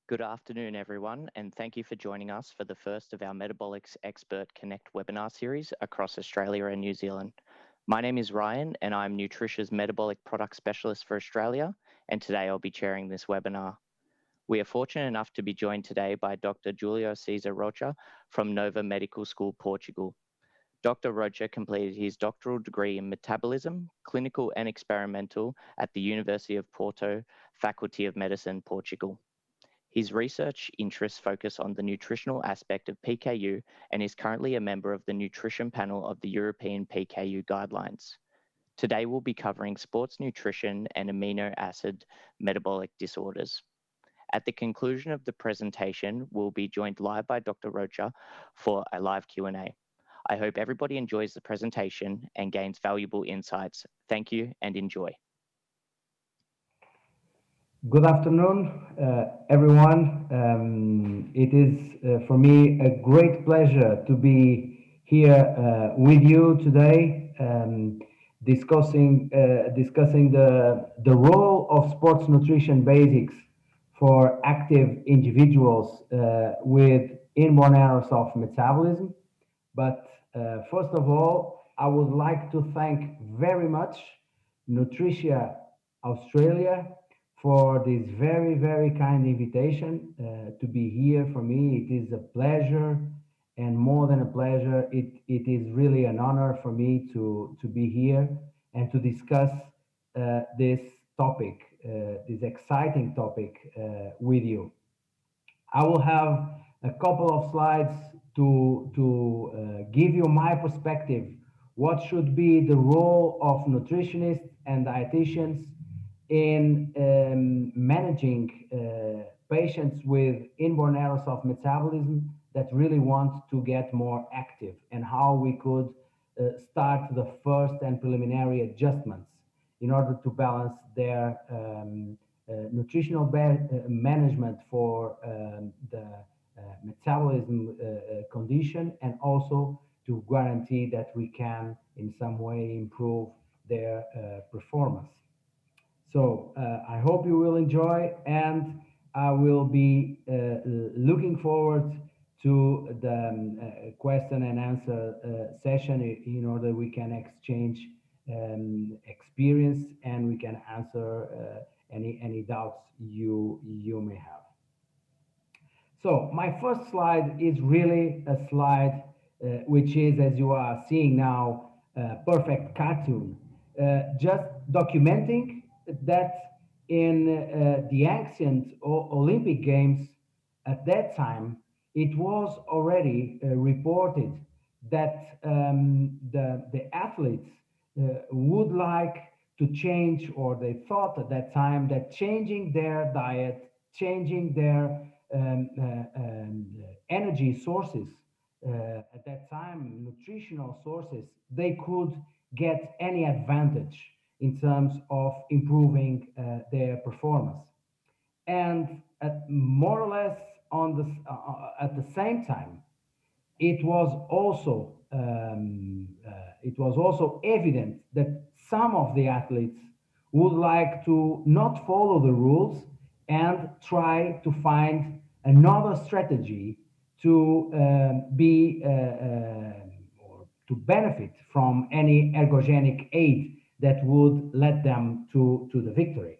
Good afternoon, everyone, and thank you for joining us for the first of our Metabolics Expert Connect webinar series across Australia and New Zealand. My name is Ryan, and I'm Nutritia's Metabolic Product Specialist for Australia, and today I'll be chairing this webinar. We are fortunate enough to be joined today by Dr. Júlio César Rocha from Nova Medical School, Portugal. Dr. Rocha completed his doctoral degree in metabolism, clinical and experimental at the University of Porto, Faculty of Medicine, Portugal. His research interests focus on the nutritional aspect of PKU and is currently a member of the nutrition panel of the European PKU guidelines. Today we'll be covering sports nutrition and amino acid metabolic disorders. At the conclusion of the presentation, we'll be joined live by Dr. Rocha for a live Q&A. I hope everybody enjoys the presentation and gains valuable insights. Thank you and enjoy. Good afternoon, everyone. It is for me a great pleasure to be here with you today, discussing the role of sports nutrition basics for active individuals with inborn errors of metabolism. But first of all, I would like to thank very much Nutritia Australia for this very, very kind invitation to be here. For me, it is a pleasure, and more than a pleasure, it is really an honor for me to be here and to discuss this topic, this exciting topic with you. I will have a couple of slides to give you my perspective. What should be the role of nutritionists and dietitians in managing patients with inborn errors of metabolism that really want to get more active, and how we could start the first and preliminary adjustments in order to balance their nutritional management for the metabolism condition, and also to guarantee that we can in some way improve their performance. So I hope you will enjoy, and I will be looking forward to the question and answer session in order we can exchange experience and we can answer any doubts you may have. So my first slide is really a slide which is, as you are seeing now, a perfect cartoon, just documenting that in the ancient Olympic Games at that time, it was already reported that the athletes would like to change, or they thought at that time that changing their diet, changing their energy sources, at that time, nutritional sources, they could get any advantage in terms of improving their performance. And more or less on the at the same time, it was also evident that some of the athletes would like to not follow the rules and try to find another strategy to be or to benefit from any ergogenic aid that would lead them to the victory.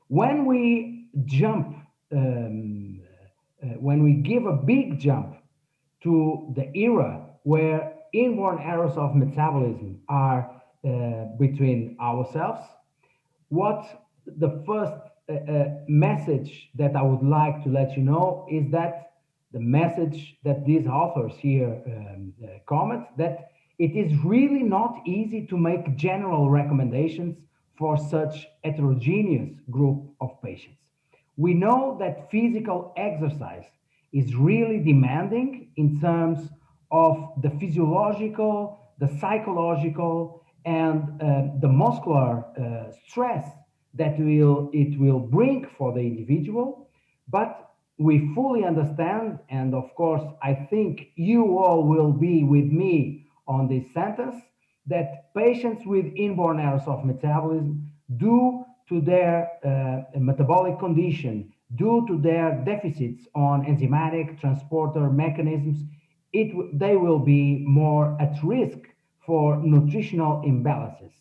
When we jump, when we give a big jump to the era where inborn errors of metabolism are between ourselves, what the first message that I would like to let you know is that the message that these authors here comment, that it is really not easy to make general recommendations for such heterogeneous group of patients. We know that physical exercise is really demanding in terms of the physiological, the psychological, and the muscular stress that it will bring for the individual. But we fully understand, and of course, I think you all will be with me on this sentence, that patients with inborn errors of metabolism do to their metabolic condition, due to their deficits on enzymatic transporter mechanisms, they will be more at risk for nutritional imbalances.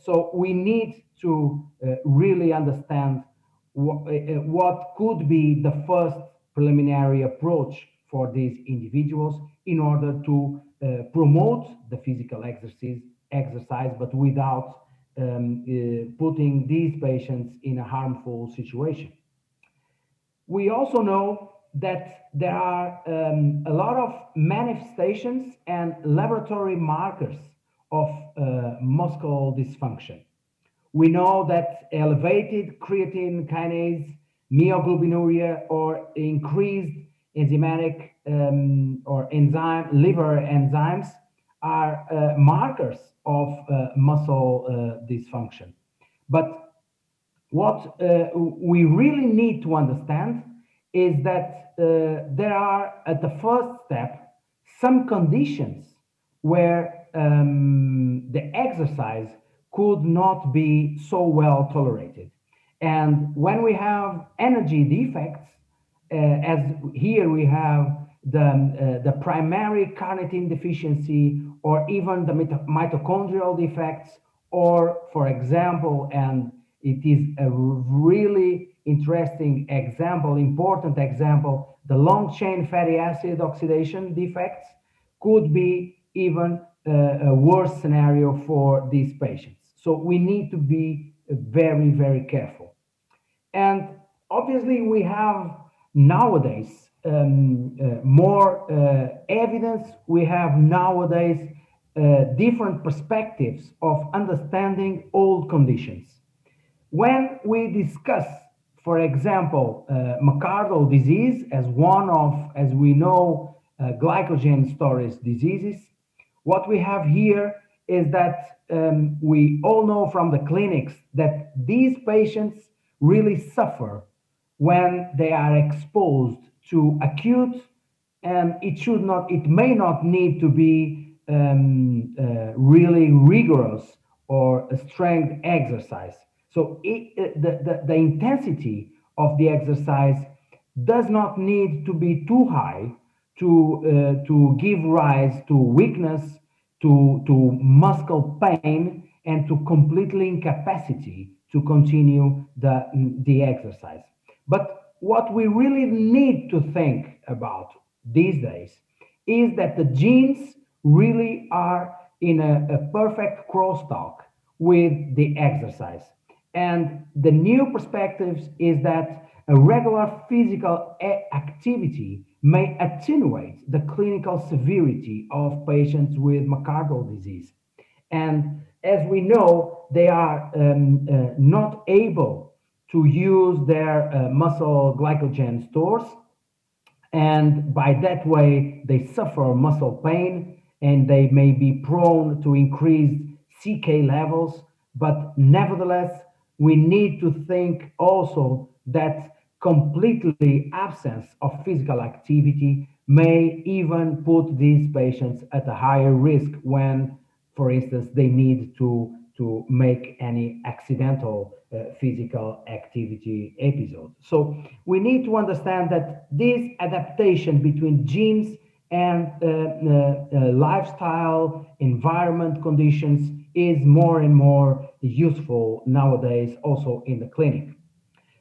So we need to really understand what could be the first preliminary approach for these individuals in order to promote the physical exercise, but without putting these patients in a harmful situation. We also know that there are a lot of manifestations and laboratory markers of muscle dysfunction. We know that elevated creatine kinase, myoglobinuria, or increased enzymatic or enzyme liver enzymes are markers of muscle dysfunction. But what we really need to understand is that there are, at the first step, some conditions where the exercise could not be so well tolerated. And when we have energy defects, as here we have the primary carnitine deficiency, or even the mitochondrial defects, or, for example, and it is a really interesting example, important example, the long chain fatty acid oxidation defects could be even a worse scenario for these patients. So we need to be very, very careful. And obviously, we have nowadays more evidence. We have nowadays different perspectives of understanding old conditions. When we discuss, for example, myocardial disease as one of, as we know, glycogen storage diseases, what we have here is that we all know from the clinics that these patients really suffer when they are exposed to acute, and it may not need to be really rigorous or a strength exercise. So the intensity of the exercise does not need to be too high to give rise to weakness, to muscle pain, and to completely incapacity to continue the exercise. But what we really need to think about these days is that the genes really are in a perfect crosstalk with the exercise. And the new perspectives is that a regular physical activity may attenuate the clinical severity of patients with myocardial disease. And as we know, they are not able to use their muscle glycogen stores, and by that way they suffer muscle pain, and they may be prone to increased CK levels. But nevertheless, we need to think also that completely absence of physical activity may even put these patients at a higher risk when, for instance, they need to make any accidental physical activity episode. So we need to understand that this adaptation between genes and lifestyle environment conditions is more and more useful nowadays also in the clinic.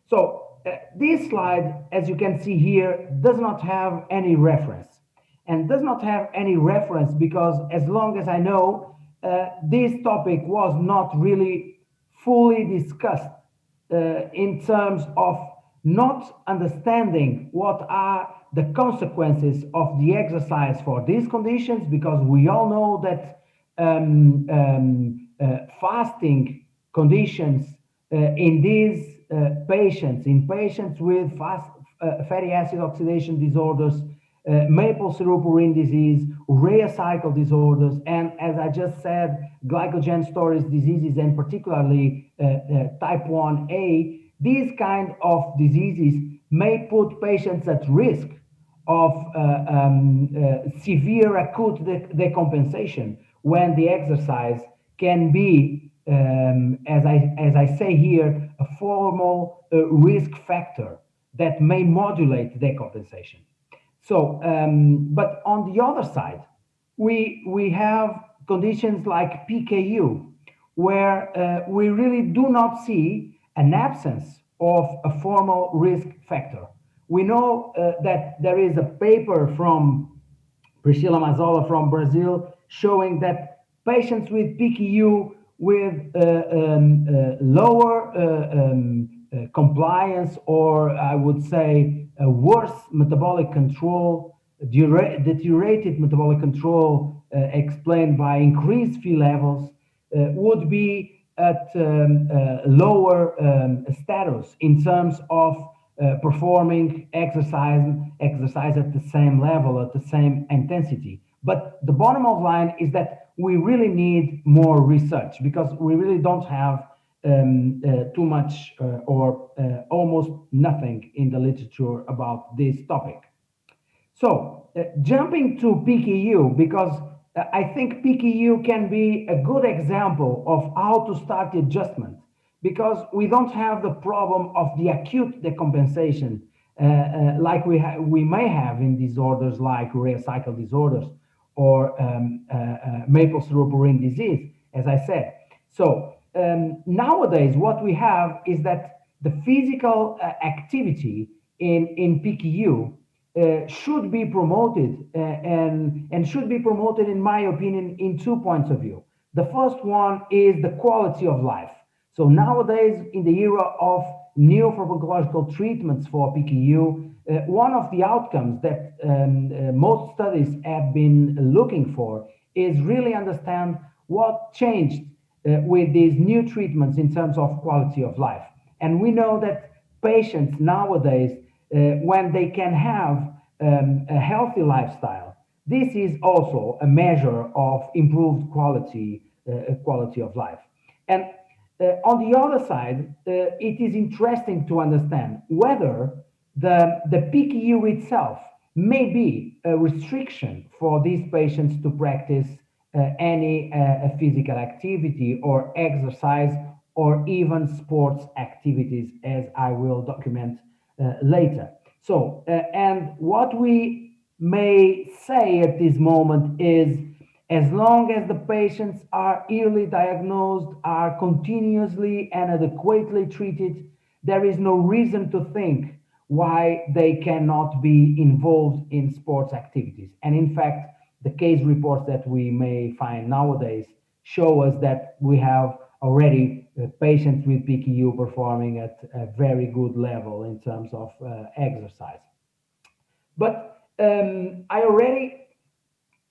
So this slide, as you can see here, does not have any reference, and does not have any reference because, as long as I know, this topic was not really fully discussed in terms of not understanding what are the consequences of the exercise for these conditions, because we all know that fasting conditions in these in patients with fatty acid oxidation disorders, maple syrup urine disease, urea cycle disorders, and, as I just said, glycogen storage diseases, and particularly type 1A, these kind of diseases may put patients at risk of severe acute decompensation when the exercise can be as I say here, a formal risk factor that may modulate decompensation. So, but on the other side, we have conditions like PKU, where we really do not see an absence of a formal risk factor. We know that there is a paper from Priscila Mazzola from Brazil, showing that patients with PKU with lower compliance, or I would say a worse metabolic control, deteriorated metabolic control explained by increased Phe levels, would be at lower status in terms of performing exercise at the same level, at the same intensity. But the bottom of line is that we really need more research, because we really don't have too much or almost nothing in the literature about this topic. So, jumping to PKU, because I think PKU can be a good example of how to start the adjustment, because we don't have the problem of the acute decompensation like we may have in disorders like urea cycle disorders or maple syrup urine disease, as I said. So, nowadays, what we have is that the physical activity in PKU should be promoted and should be promoted, in my opinion, in 2 points of view. The first one is the quality of life. So nowadays, in the era of new pharmacological treatments for PKU, one of the outcomes that most studies have been looking for is really understand what changed with these new treatments in terms of quality of life. And we know that patients nowadays, when they can have a healthy lifestyle, this is also a measure of improved quality of life. And on the other side, it is interesting to understand whether the PKU itself may be a restriction for these patients to practice any physical activity or exercise or even sports activities, as I will document later. So, and what we may say at this moment is, as long as the patients are early diagnosed, are continuously and adequately treated, there is no reason to think why they cannot be involved in sports activities. And in fact, the case reports that we may find nowadays show us that we have already patients with PKU performing at a very good level in terms of exercise. But I already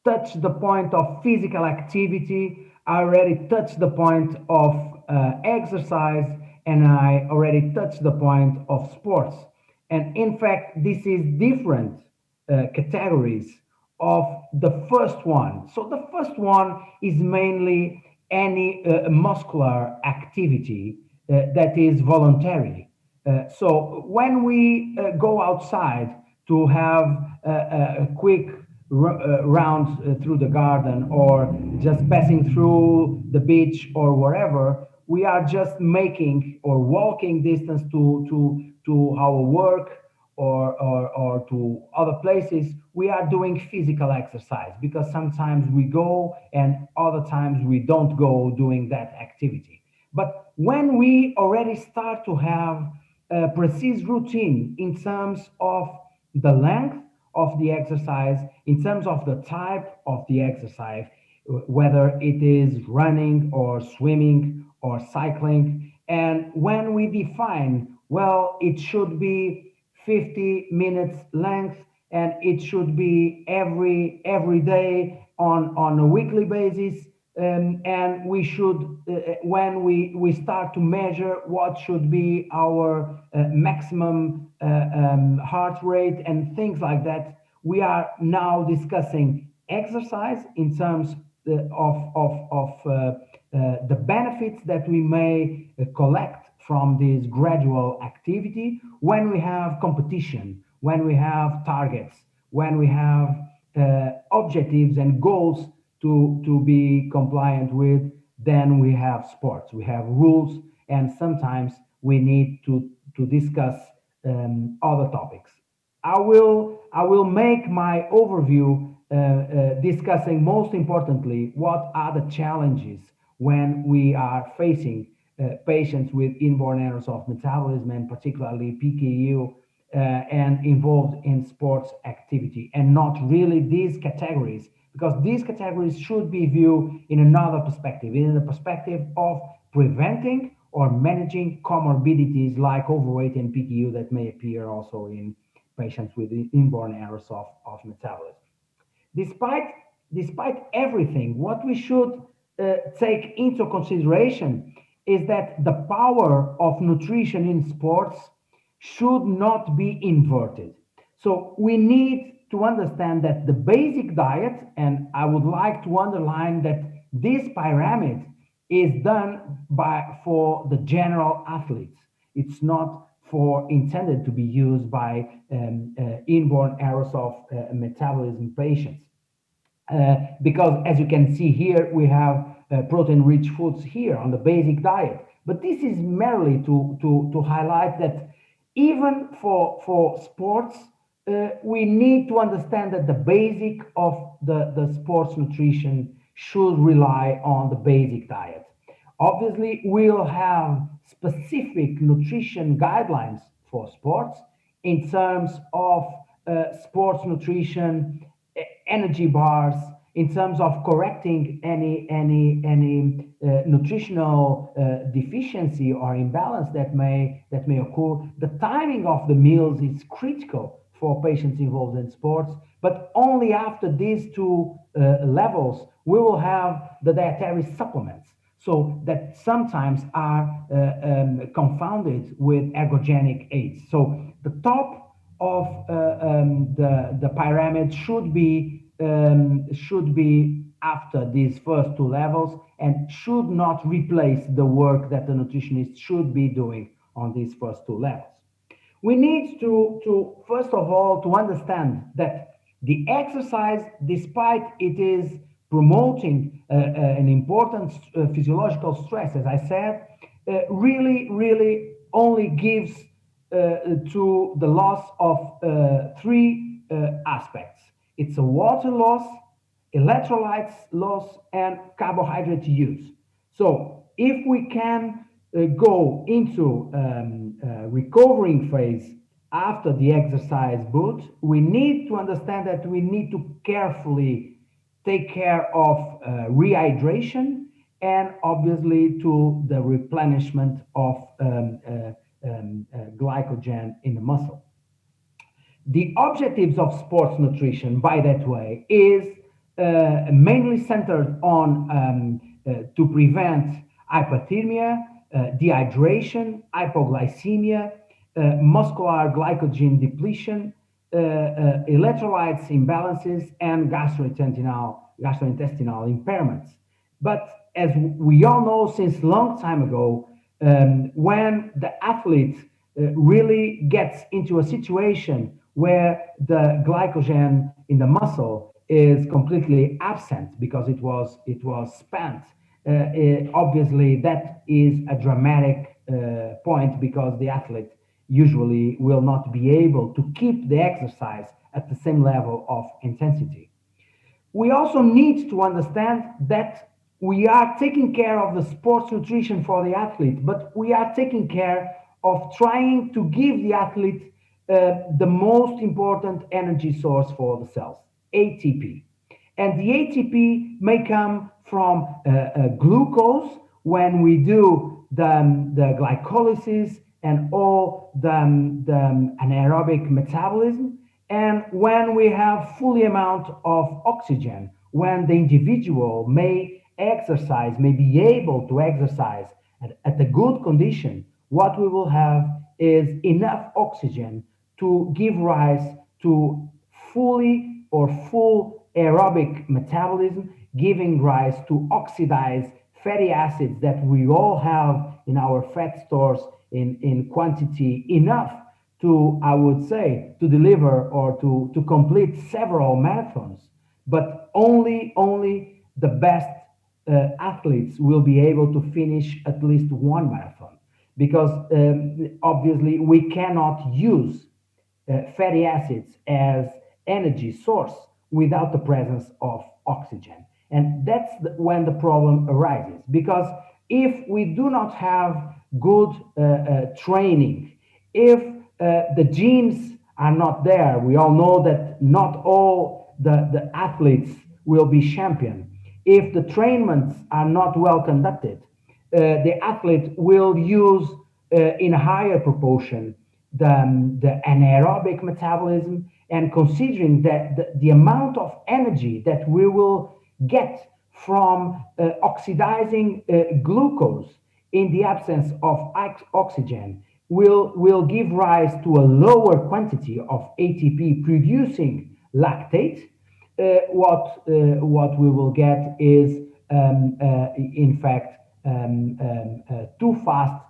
touched the point of physical activity. I already touched the point of exercise, and I already touched the point of sports. And in fact, this is different categories of the first one. So the first one is mainly any muscular activity that is voluntary. So when we go outside to have a quick round through the garden, or just passing through the beach or wherever, we are just making or walking distance to our work or to other places. We are doing physical exercise, because sometimes we go and other times we don't go doing that activity. But when we already start to have a precise routine in terms of the length of the exercise, in terms of the type of the exercise, whether it is running or swimming or cycling. And when we define, well, it should be 50 minutes length, and it should be every day on a weekly basis. And we should, when we start to measure what should be our maximum heart rate and things like that, we are now discussing exercise in terms of the benefits that we may collect from this gradual activity when we have competition, when we have targets, when we have objectives and goals to be compliant with. then we have sports, we have rules, and sometimes we need to discuss other topics. I will make my overview discussing most importantly what are the challenges when we are facing patients with inborn errors of metabolism and particularly PKU and involved in sports activity, and not really these categories, because these categories should be viewed in another perspective, in the perspective of preventing or managing comorbidities like overweight and PKU that may appear also in patients with inborn errors of metabolism. Despite, despite everything, what we should take into consideration is that the power of nutrition in sports should not be inverted. So we need to understand that the basic diet, and I would like to underline that this pyramid is done for the general athletes. It's not for intended to be used by inborn errors of metabolism patients. Because as you can see here, we have protein-rich foods here on the basic diet. But this is merely to highlight that even for sports, we need to understand that the basic of the sports nutrition should rely on the basic diet. Obviously, we'll have specific nutrition guidelines for sports in terms of sports nutrition, energy bars, in terms of correcting any nutritional deficiency or imbalance that may occur. The timing of the meals is critical for patients involved in sports, but only after these two levels we will have the dietary supplements, so that sometimes are confounded with ergogenic aids. So the top of the pyramid should be after these first two levels and should not replace the work that the nutritionist should be doing on these first two levels. We need to first of all to understand that the exercise, despite it is promoting an important physiological stress, as I said, really only gives to the loss of three aspects. It's a water loss, electrolytes loss, and carbohydrate use. So if we can go into recovering phase after the exercise boot, we need to understand that we need to carefully take care of rehydration and obviously to the replenishment of glycogen in the muscle. The objectives of sports nutrition by that way is mainly centered on to prevent hypothermia, dehydration, hypoglycemia, muscular glycogen depletion, electrolytes imbalances, and gastrointestinal impairments. But as we all know since long time ago, when the athlete really gets into a situation where the glycogen in the muscle is completely absent because it was spent. Obviously, that is a dramatic point because the athlete usually will not be able to keep the exercise at the same level of intensity. We also need to understand that we are taking care of the sports nutrition for the athlete, but we are taking care of trying to give the athlete the most important energy source for the cells, ATP. And the ATP may come from glucose when we do the glycolysis and all the anaerobic metabolism, and when we have fully amount of oxygen, when the individual may be able to exercise at a good condition, what we will have is enough oxygen to give rise to fully or full aerobic metabolism, giving rise to oxidized fatty acids that we all have in our fat stores in quantity enough to, I would say, to deliver or to complete several marathons, but only the best athletes will be able to finish at least one marathon, because obviously we cannot use fatty acids as energy source without the presence of oxygen. And that's when the problem arises. Because if we do not have good training, if the genes are not there, we all know that not all the athletes will be champion. If the trainments are not well conducted, the athlete will use in a higher proportion the anaerobic metabolism, and considering that the amount of energy that we will get from oxidizing glucose in the absence of oxygen will give rise to a lower quantity of ATP producing lactate. What we will get is in fact too fast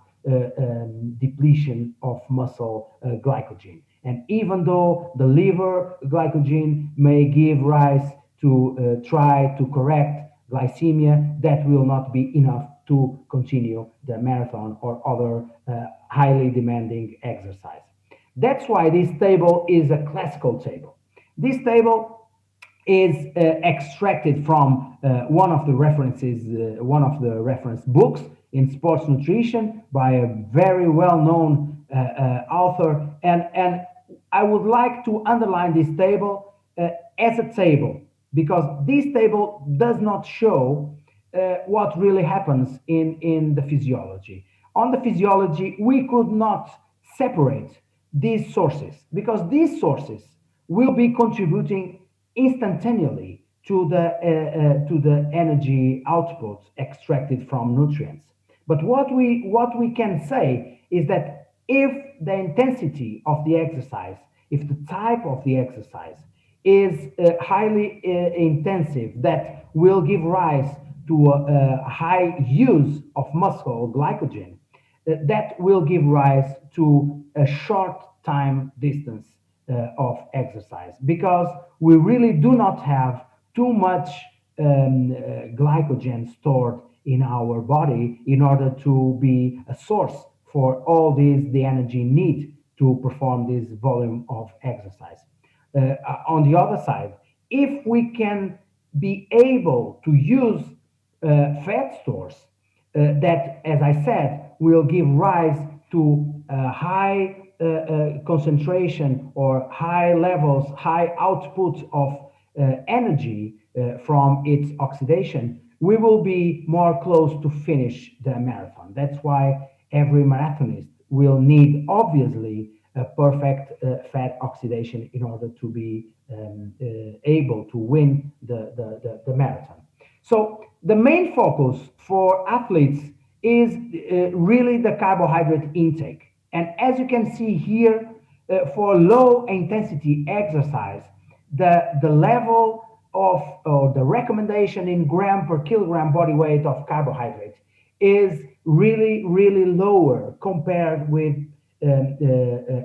depletion of muscle glycogen. And even though the liver glycogen may give rise to try to correct glycemia, that will not be enough to continue the marathon or other highly demanding exercise. That's why this table is a classical table. This table is extracted from one of the reference books in sports nutrition by a very well-known author, and I would like to underline this table as a table, because this table does not show what really happens in the physiology. On the physiology, we could not separate these sources, because these sources will be contributing instantaneously to the energy output extracted from nutrients. But what we can say is that if the intensity of the exercise, if the type of the exercise is highly intensive, that will give rise to a high use of muscle glycogen, that will give rise to a short time distance of exercise, because we really do not have too much glycogen stored in our body in order to be a source for all the energy need to perform this volume of exercise. On the other side, if we can be able to use fat stores that, as I said, will give rise to high concentration or high levels, high output of energy from its oxidation, we will be more close to finish the marathon. That's why every marathonist will need, obviously, a perfect fat oxidation in order to be able to win the marathon. So the main focus for athletes is really the carbohydrate intake. And as you can see here, for low intensity exercise, the level of, or the recommendation in gram per kilogram body weight of carbohydrate is really lower compared with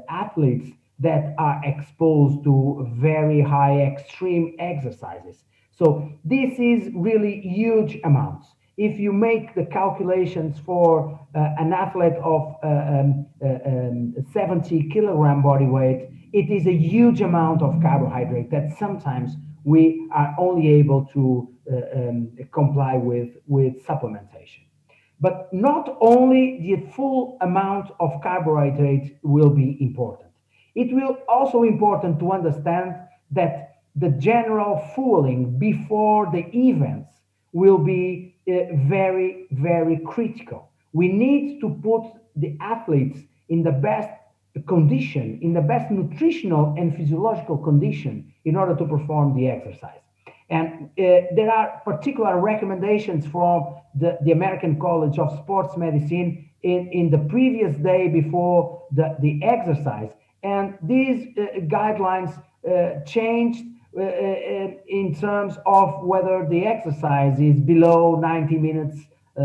athletes that are exposed to very high extreme exercises. So this is really huge amounts. If you make the calculations for an athlete of 70 kilogram body weight, it is a huge amount of carbohydrate that sometimes we are only able to comply with supplementation. But not only the full amount of carbohydrate will be important. It will also important to understand that the general fueling before the events will be very critical. We need to put the athletes in the best condition, in the best nutritional and physiological condition in order to perform the exercise. And there are particular recommendations from the American College of Sports Medicine in the previous day before the exercise. And these guidelines changed in terms of whether the exercise is below 90 minutes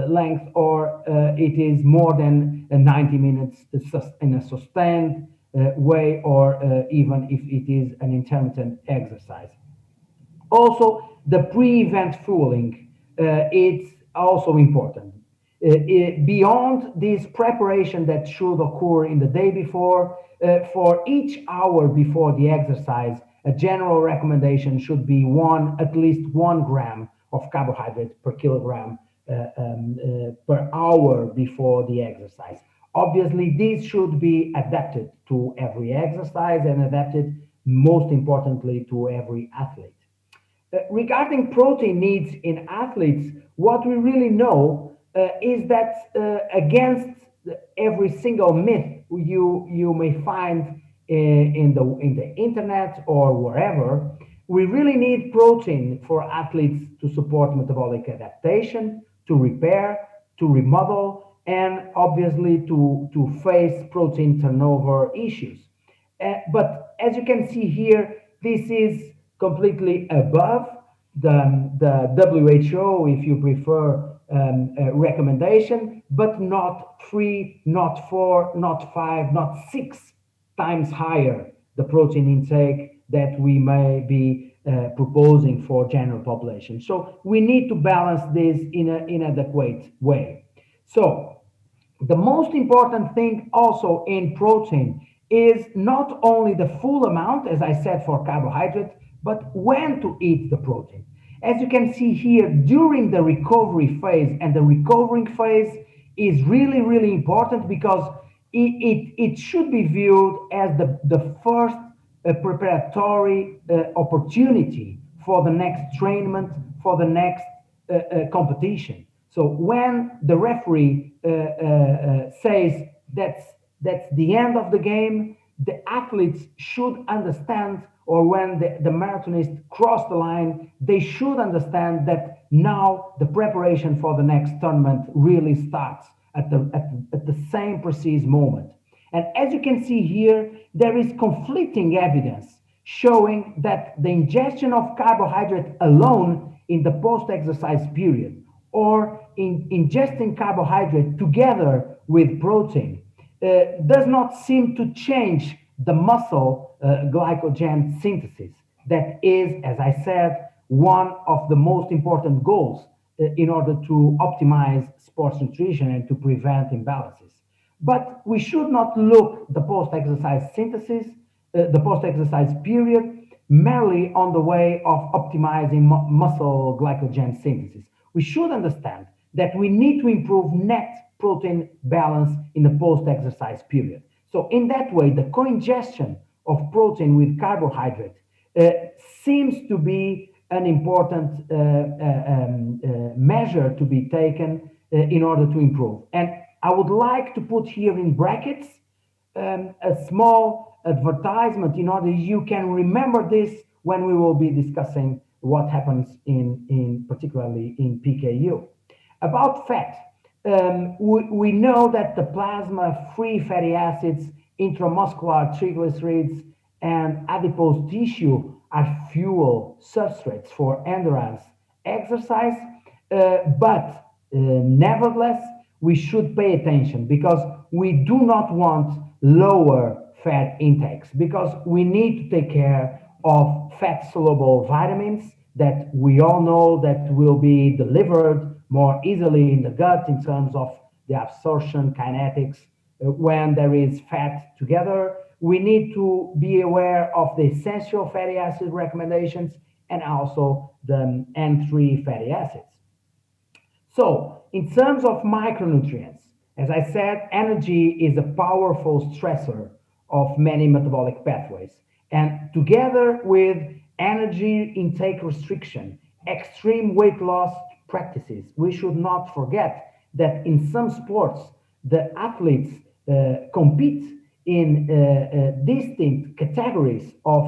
length, or it is more than 90 minutes in a sustained way, or even if it is an intermittent exercise. Also, the pre-event fueling, it's also important. Beyond this preparation that should occur in the day before, for each hour before the exercise, a general recommendation should be at least 1 gram of carbohydrate per kilogram per hour before the exercise. Obviously, this should be adapted to every exercise and adapted, most importantly, to every athlete. Regarding protein needs in athletes, what we really know is that against every single myth you may find in the internet or wherever, we really need protein for athletes to support metabolic adaptation, to repair, to remodel, and obviously to face protein turnover issues. But as you can see here, this is completely above the WHO, if you prefer, recommendation, but not 3, not 4, not 5, not 6 times higher the protein intake that we may be proposing for general population. So we need to balance this in an adequate way. So the most important thing also in protein is not only the full amount, as I said for carbohydrate, but when to eat the protein. As you can see here, during the recovery phase, and the recovering phase is really, really important because it should be viewed as the first preparatory opportunity for the next trainment, for the next competition. So when the referee says that's the end of the game, the athletes should understand, or when the marathonists cross the line, they should understand that now the preparation for the next tournament really starts at the same precise moment. And as you can see here, there is conflicting evidence showing that the ingestion of carbohydrate alone in the post-exercise period, or in ingesting carbohydrate together with protein, does not seem to change the muscle glycogen synthesis. That is, as I said, one of the most important goals in order to optimize sports nutrition and to prevent imbalances. But we should not look the post-exercise synthesis, the post-exercise period, merely on the way of optimizing muscle glycogen synthesis. We should understand that we need to improve net protein balance in the post-exercise period. So in that way, the co-ingestion of protein with carbohydrate uh, seems to be an important measure to be taken in order to improve. And I would like to put here in brackets a small advertisement in order you can remember this when we will be discussing what happens in particularly in PKU. About fat, we know that the plasma-free fatty acids, intramuscular triglycerides, and adipose tissue are fuel substrates for endurance exercise, but nevertheless, we should pay attention because we do not want lower fat intakes, because we need to take care of fat soluble vitamins that we all know that will be delivered more easily in the gut in terms of the absorption kinetics when there is fat together. We need to be aware of the essential fatty acid recommendations and also the N3 fatty acids. So, in terms of micronutrients, as I said, energy is a powerful stressor of many metabolic pathways. And together with energy intake restriction, extreme weight loss practices, we should not forget that in some sports, the athletes compete in distinct categories of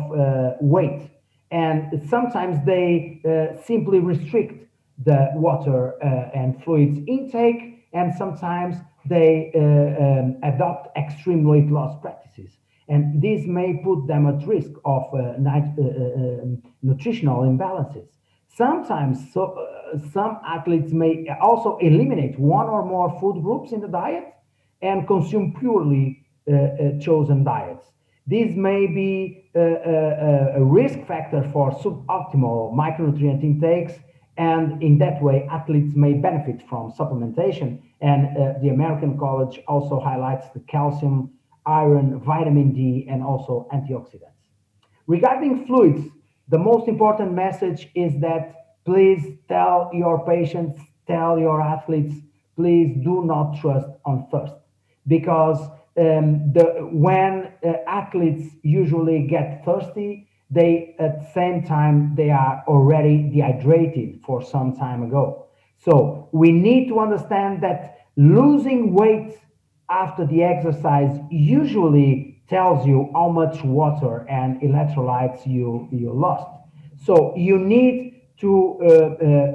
weight. And sometimes they simply restrict the water and fluids intake, and sometimes they adopt extreme weight loss practices. And this may put them at risk of nutritional imbalances. Sometimes some athletes may also eliminate one or more food groups in the diet and consume purely chosen diets. This may be a risk factor for suboptimal micronutrient intakes And in that way, athletes may benefit from supplementation. And the American College also highlights the calcium, iron, vitamin D, and also antioxidants. Regarding fluids, the most important message is that please tell your patients, tell your athletes, please do not trust on thirst, because when athletes usually get thirsty, they at the same time they are already dehydrated for some time ago. So we need to understand that losing weight after the exercise usually tells you how much water and electrolytes you lost. So you need to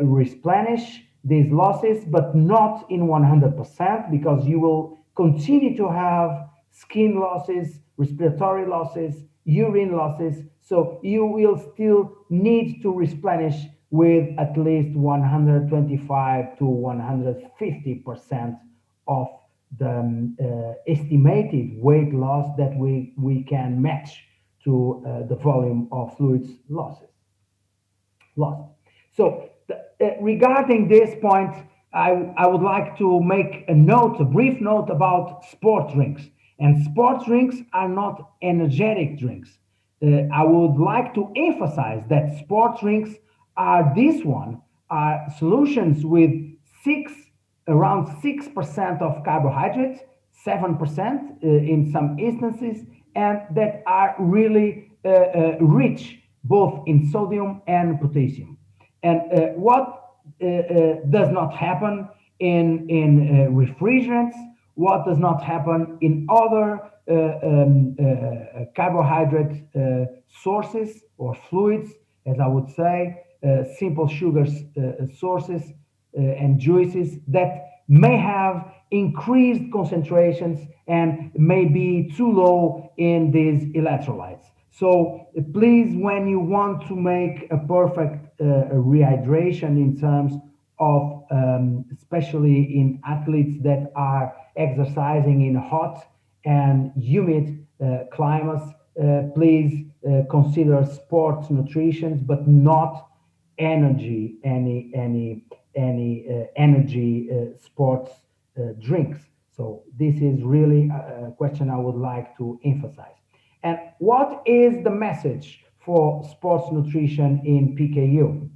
replenish these losses, but not in 100%, because you will continue to have skin losses, respiratory losses, urine losses. So you will still need to replenish with at least 125 to 150% of the estimated weight loss that we can match to the volume of fluids lost. So regarding this point, I would like to make a brief note about sport drinks. And sport drinks are not energetic drinks. I would like to emphasize that sport drinks are solutions with six around 6% of carbohydrates, 7% in some instances, and that are really rich both in sodium and potassium. And what does not happen in refrigerants, what does not happen in other carbohydrate sources or fluids, as I would say, simple sugars sources and juices that may have increased concentrations and may be too low in these electrolytes. So please, when you want to make a perfect rehydration in terms of, especially in athletes that are exercising in hot and humid climates, please consider sports nutrition, but not any energy sports drinks. So this is really a question I would like to emphasize. And what is the message for sports nutrition in PKU?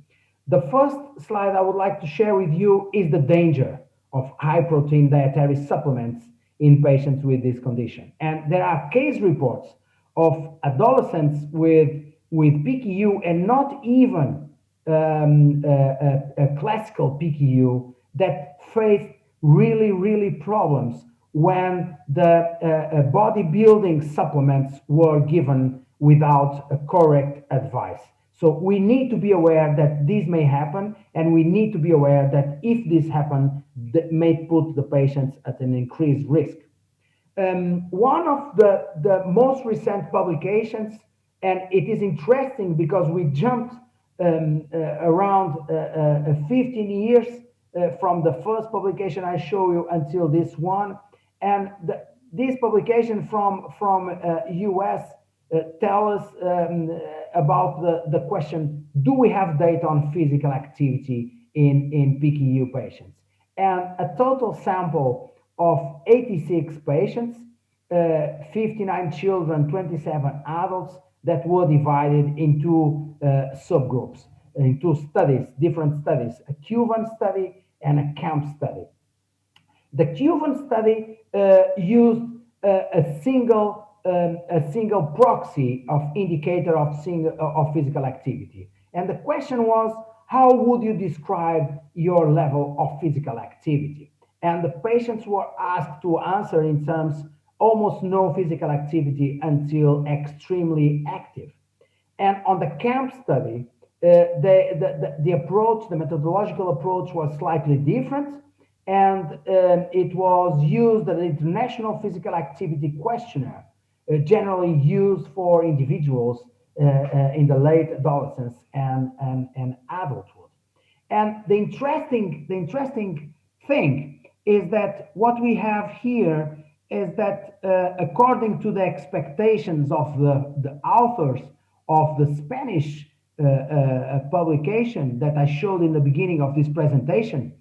The first slide I would like to share with you is the danger of high protein dietary supplements in patients with this condition. And there are case reports of adolescents with PKU, and not even a classical PKU, that faced really problems when the bodybuilding supplements were given without a correct advice. So we need to be aware that this may happen, and we need to be aware that if this happens, that may put the patients at an increased risk. One of the most recent publications, and it is interesting because we jumped around 15 years from the first publication I show you until this one, and this publication from US tell us about the question: do we have data on physical activity in PKU patients? And a total sample of 86 patients, 59 children, 27 adults, that were divided into subgroups, into studies, different studies, a Cuban study and a camp study. The Cuban study used a single proxy of indicator of physical activity. And the question was, how would you describe your level of physical activity? And the patients were asked to answer in terms almost no physical activity until extremely active. And on the camp study, the approach, the methodological approach, was slightly different, and it was used an international physical activity questionnaire, generally used for individuals in the late adolescence and adulthood. And the interesting thing is that what we have here is that according to the expectations of the authors of the Spanish a publication that I showed in the beginning of this presentation,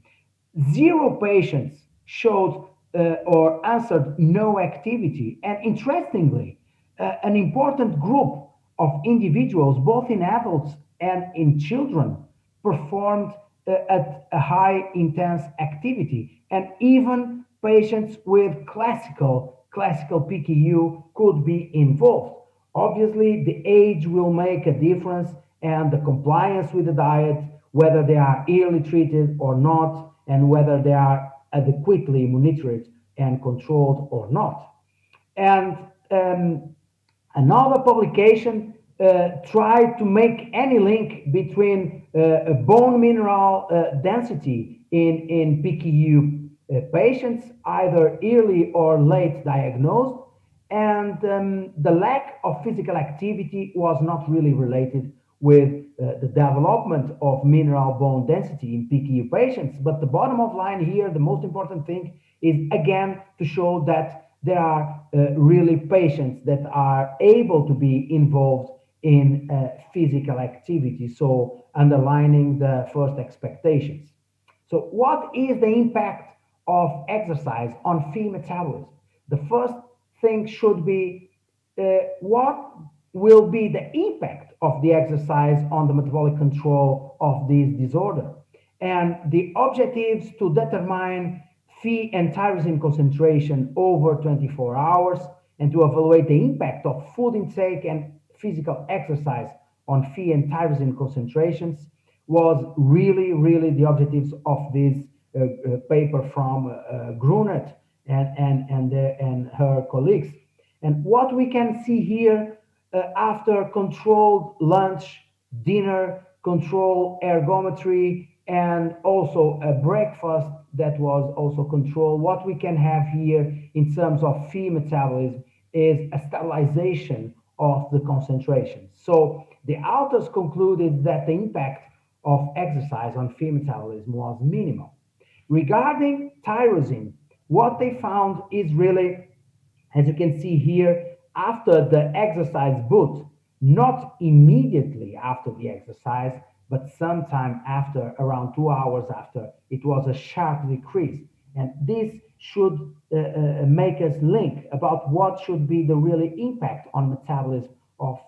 zero patients showed or answered no activity. And interestingly, an important group of individuals, both in adults and in children, performed at a high intense activity. And even patients with classical PKU could be involved. Obviously, the age will make a difference and the compliance with the diet, whether they are early treated or not, and whether they are adequately monitored and controlled or not. And another publication tried to make any link between bone mineral density in PKU patients, either early or late diagnosed, and the lack of physical activity was not really related with the development of mineral bone density in PKU patients. But the bottom of line here, the most important thing is again to show that there are really patients that are able to be involved in physical activity, so underlining the first expectations. So, what is the impact of exercise on Phe metabolism? The first thing should be what will be the impact of the exercise on the metabolic control of this disorder. And the objectives to determine Phe and tyrosine concentration over 24 hours and to evaluate the impact of food intake and physical exercise on Phe and tyrosine concentrations was really the objectives of this paper from Grunet and her colleagues. And what we can see here after controlled lunch, dinner, controlled ergometry, and also a breakfast that was also controlled, what we can have here in terms of Phe metabolism is a stabilization of the concentration. So the authors concluded that the impact of exercise on Phe metabolism was minimal. Regarding tyrosine, what they found is really, as you can see here, after the exercise boot, not immediately after the exercise, but sometime after, around 2 hours after, it was a sharp decrease. And this should make us link about what should be the really impact on metabolism of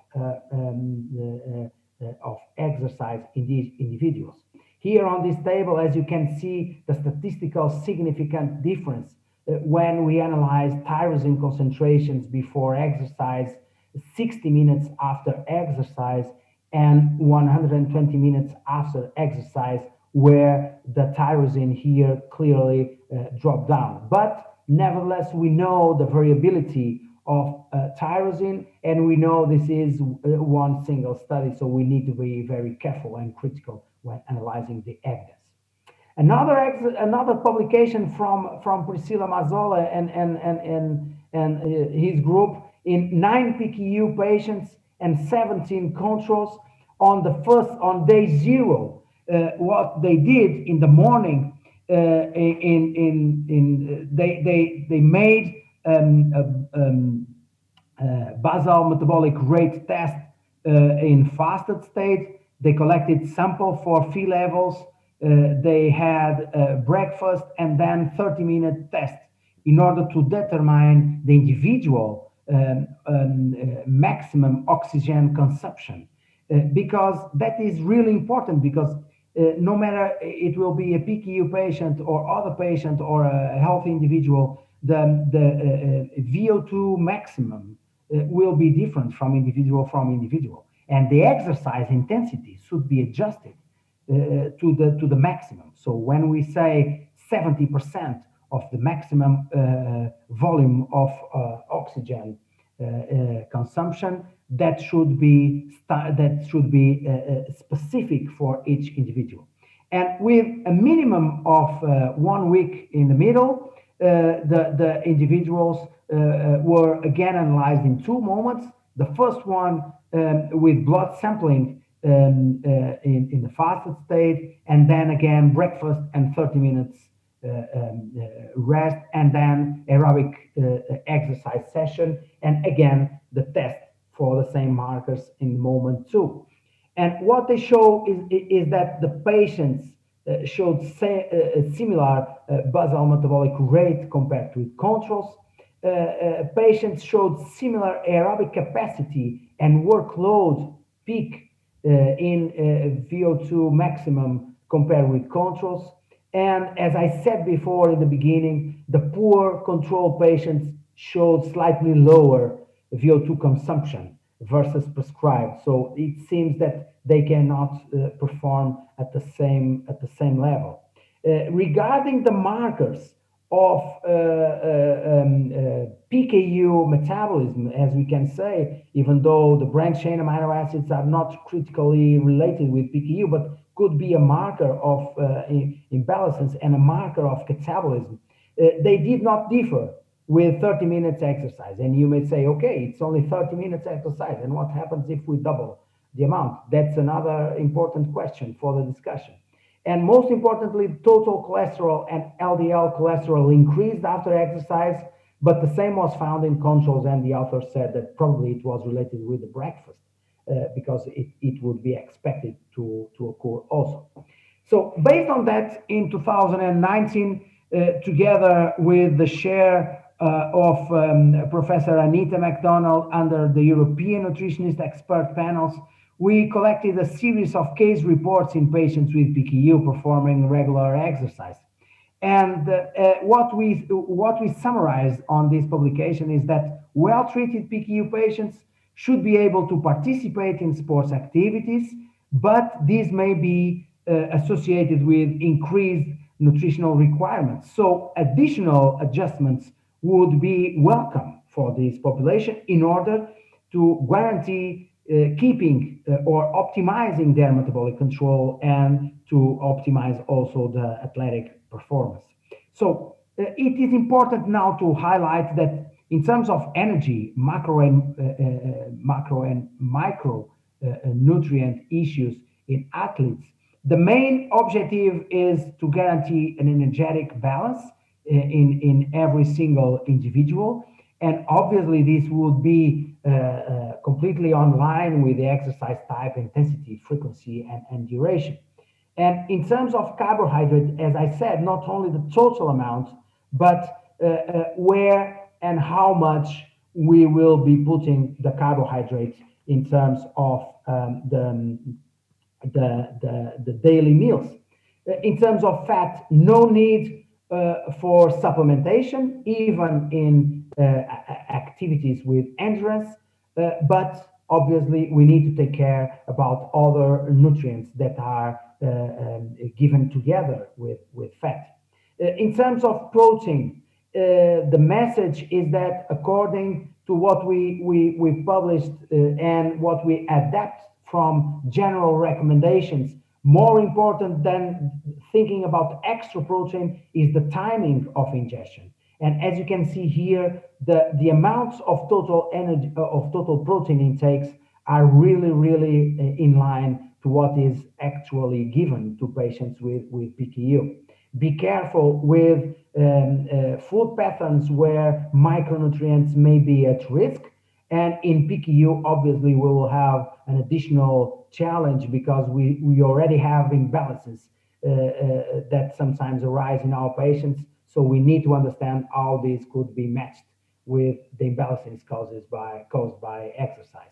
exercise in these individuals. Here on this table, as you can see, the statistical significant difference when we analyze tyrosine concentrations before exercise, 60 minutes after exercise, and 120 minutes after exercise, where the tyrosine here clearly dropped down. But nevertheless, we know the variability of tyrosine, and we know this is one single study, so we need to be very careful and critical when analyzing the evidence. Another publication from Priscilla Mazzola and his group in 9 PKU patients and 17 controls on day 0. What they did in the morning, they made basal metabolic rate test in fasted state. They collected sample for Phe levels. They had breakfast and then 30-minute test in order to determine the individual maximum oxygen consumption. Because that is really important, because no matter it will be a PKU patient or other patient or a healthy individual, the VO2 maximum will be different from individual, and the exercise intensity should be adjusted to the maximum. So when we say 70% of the maximum volume of oxygen consumption, that should be specific for each individual, and with a minimum of 1 week in the middle. The individuals were again analyzed in 2 moments. The first one with blood sampling in the fasted state, and then again breakfast and 30 minutes rest, and then aerobic exercise session, and again the test for the same markers in moment 2. And what they show is that the patients showed similar basal metabolic rate compared with controls. Patients showed similar aerobic capacity and workload peak in VO2 maximum compared with controls. And as I said before in the beginning, the poor control patients showed slightly lower VO2 consumption versus prescribed. So it seems that they cannot perform at the same level. Regarding the markers of PKU metabolism, as we can say, even though the branched chain amino acids are not critically related with PKU, but could be a marker of imbalances and a marker of catabolism, they did not differ with 30 minutes exercise. And you may say, okay, it's only 30 minutes exercise. And what happens if we double the amount? That's another important question for the discussion. And most importantly, total cholesterol and LDL cholesterol increased after exercise, but the same was found in controls. And the author said that probably it was related with the breakfast because it would be expected to occur also. So based on that, in 2019, together with the share of Professor Anita MacDonald under the European Nutritionist Expert Panels, we collected a series of case reports in patients with PKU performing regular exercise. And what we summarized on this publication is that well-treated PKU patients should be able to participate in sports activities, but these may be associated with increased nutritional requirements. So additional adjustments would be welcome for this population in order to guarantee keeping or optimizing their metabolic control and to optimize also the athletic performance. So it is important now to highlight that in terms of energy, macro and micro nutrient issues in athletes, the main objective is to guarantee an energetic balance in every single individual. And obviously, this would be completely online with the exercise type, intensity, frequency, and duration. And in terms of carbohydrate, as I said, not only the total amount, but where and how much we will be putting the carbohydrates in terms of the daily meals. In terms of fat, no need for supplementation, even in activities with endurance, but obviously we need to take care about other nutrients that are given together with fat. In terms of protein, the message is that according to what we published and what we adapt from general recommendations, more important than thinking about extra protein is the timing of ingestion. And as you can see here, the amounts of total energy of total protein intakes are really in line to what is actually given to patients with PKU. Be careful with food patterns where micronutrients may be at risk. And in PKU, obviously, we will have an additional challenge because we already have imbalances that sometimes arise in our patients. So we need to understand how these could be matched with the imbalances caused by exercise.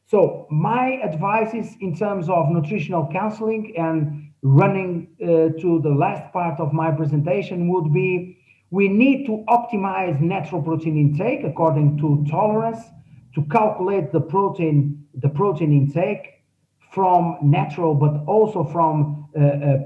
So my advice is in terms of nutritional counseling and running to the last part of my presentation would be we need to optimize natural protein intake according to tolerance to calculate the protein intake from natural but also from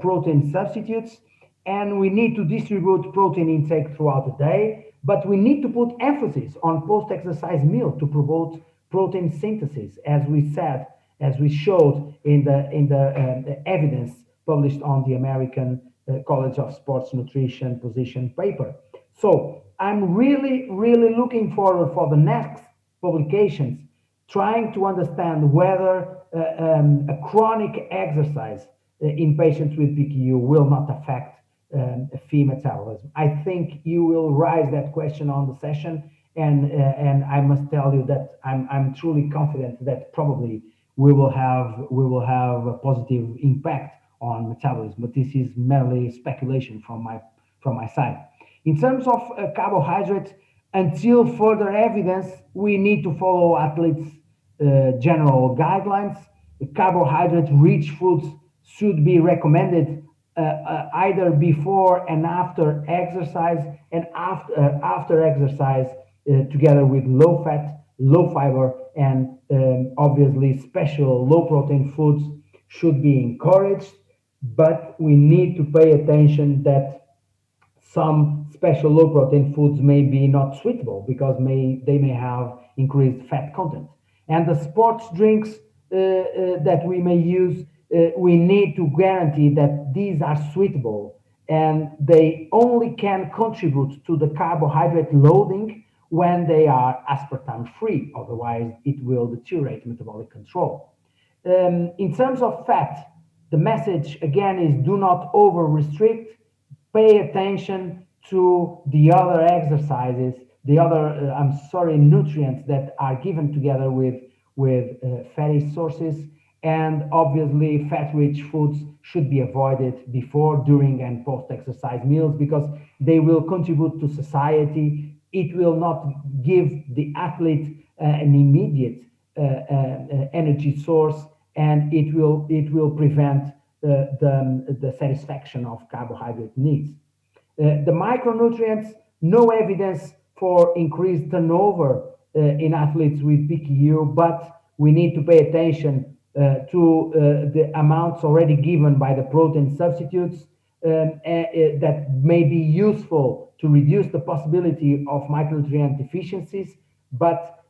protein substitutes, and we need to distribute protein intake throughout the day, but we need to put emphasis on post-exercise meal to promote protein synthesis, as we showed in the evidence published on the American College of Sports Nutrition position paper. So I'm really looking forward for the next publications, trying to understand whether a chronic exercise in patients with PKU will not affect Phe metabolism. I think you will raise that question on the session, and I must tell you that I'm truly confident that probably we will have a positive impact on metabolism. But this is merely speculation from my side. In terms of carbohydrates, until further evidence, we need to follow athletes' general guidelines. Carbohydrate-rich foods should be recommended either before and after exercise, and after exercise, together with low fat, low fiber, and obviously special low protein foods should be encouraged. But we need to pay attention that some special low protein foods may be not suitable because they may have increased fat content. And the sports drinks that we may use, we need to guarantee that these are suitable and they only can contribute to the carbohydrate loading when they are aspartame free. Otherwise, it will deteriorate metabolic control. In terms of fat, the message again is do not over restrict. Pay attention to the other exercises, the other nutrients that are given together with fatty sources, and obviously fat-rich foods should be avoided before, during, and post-exercise meals because they will contribute to society. It will not give the athlete an immediate energy source, and it will prevent the satisfaction of carbohydrate needs. The micronutrients, no evidence for increased turnover in athletes with PKU, but we need to pay attention to the amounts already given by the protein substitutes that may be useful to reduce the possibility of micronutrient deficiencies, but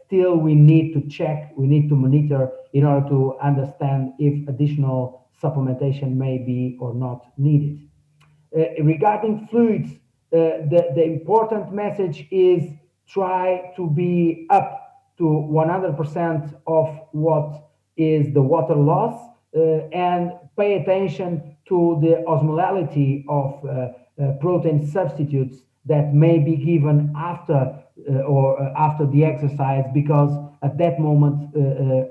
still we need to check, we need to monitor in order to understand if additional supplementation may be or not needed. Regarding fluids, the important message is try to be up to 100% of what is the water loss and pay attention to the osmolality of protein substitutes that may be given after the exercise, because at that moment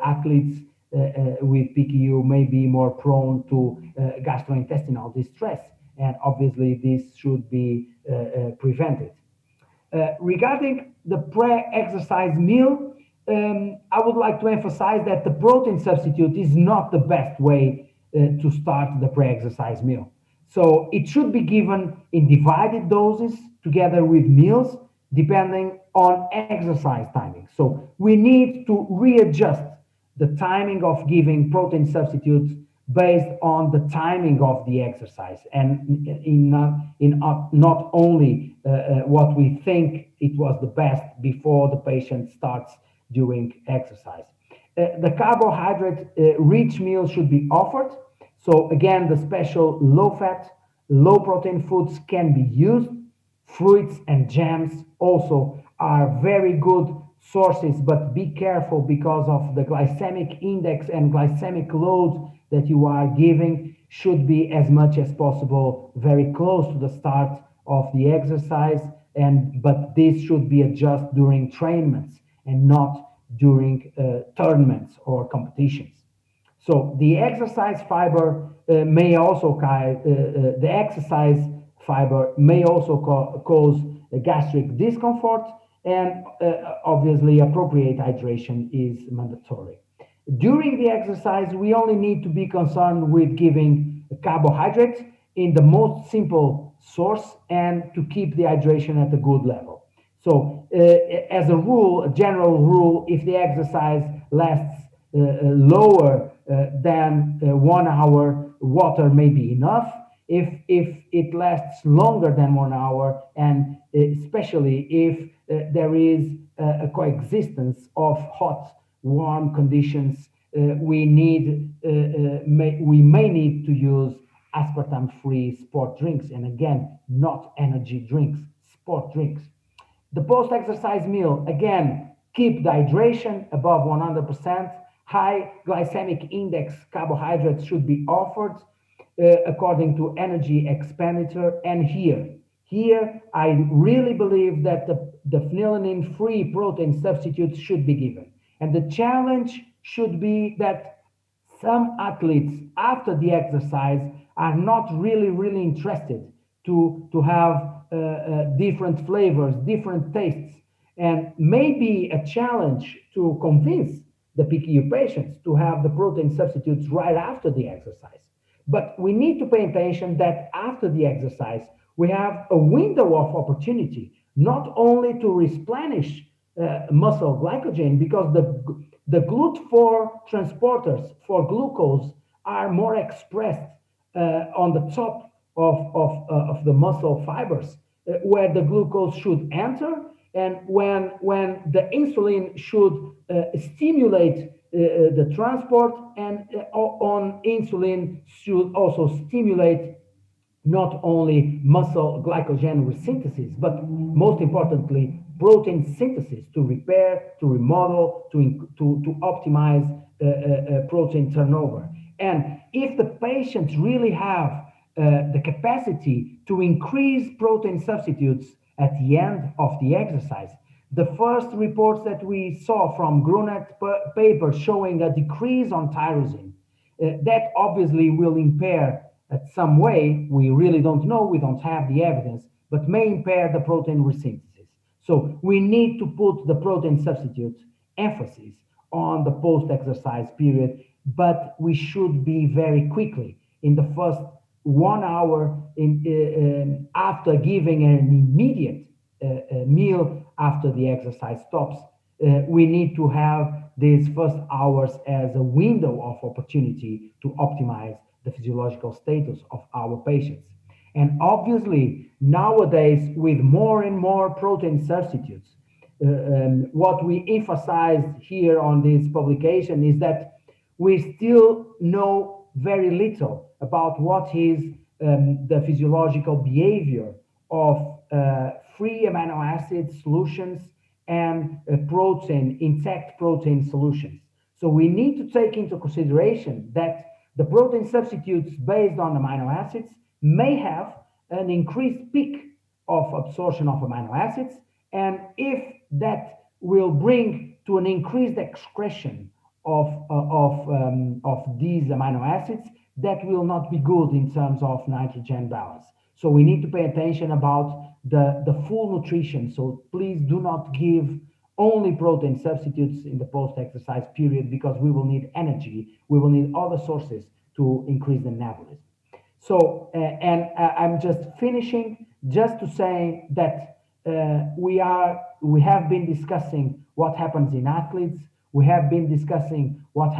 athletes with PKU may be more prone to gastrointestinal distress, and obviously this should be prevented. Regarding the pre-exercise meal, I would like to emphasize that the protein substitute is not the best way to start the pre-exercise meal. So it should be given in divided doses together with meals, depending on exercise timing. So we need to readjust the timing of giving protein substitutes based on the timing of the exercise, and not only what we think it was the best before the patient starts doing exercise. The carbohydrate rich meal should be offered. So again, the special low fat, low protein foods can be used. Fruits and jams also are very good sources, but be careful because of the glycemic index and glycemic load that you are giving should be as much as possible very close to the start of the exercise, but this should be adjusted during trainments and not during tournaments or competitions. So the exercise fiber may also the exercise fiber may also cause gastric discomfort, and obviously appropriate hydration is mandatory. During the exercise, we only need to be concerned with giving carbohydrates in the most simple source and to keep the hydration at a good level. So as a rule, a general rule, if the exercise lasts lower than 1 hour, water may be enough. If it lasts longer than 1 hour, and especially if there is a coexistence of hot, warm conditions, we may need to use aspartame-free sport drinks, and again, not energy drinks, sport drinks. The post-exercise meal, again, keep the hydration above 100%. High glycemic index carbohydrates should be offered according to energy expenditure. And here I really believe that the phenylalanine-free protein substitutes should be given. And the challenge should be that some athletes after the exercise are not really interested to have different flavors, different tastes, and maybe a challenge to convince the PKU patients to have the protein substitutes right after the exercise. But we need to pay attention that after the exercise, we have a window of opportunity, not only to replenish muscle glycogen, because the GLUT4 transporters for glucose are more expressed on the top of the muscle fibers, where the glucose should enter, and when the insulin should stimulate the transport, and on insulin should also stimulate not only muscle glycogen resynthesis, but most importantly, protein synthesis to repair, to remodel, to optimize protein turnover. And if the patients really have the capacity to increase protein substitutes at the end of the exercise, the first reports that we saw from Grunet paper showing a decrease on tyrosine, that obviously will impair at some way, we really don't know, we don't have the evidence, but may impair the protein resynthesis. So we need to put the protein substitute emphasis on the post-exercise period, but we should be very quickly in the first 1 hour after giving an immediate meal after the exercise stops. We need to have these first hours as a window of opportunity to optimize the physiological status of our patients. And obviously, nowadays, with more and more protein substitutes, what we emphasized here on this publication is that we still know very little about what is the physiological behavior of free amino acid solutions and protein, intact protein solutions. So we need to take into consideration that the protein substitutes based on amino acids may have an increased peak of absorption of amino acids, and if that will bring to an increased excretion of these amino acids, that will not be good in terms of nitrogen balance. So we need to pay attention about the full nutrition. So please do not give only protein substitutes in the post-exercise period, because we will need energy. We will need other sources to increase the metabolism. So, I'm just finishing just to say that we have been discussing what happens in athletes. We have been discussing what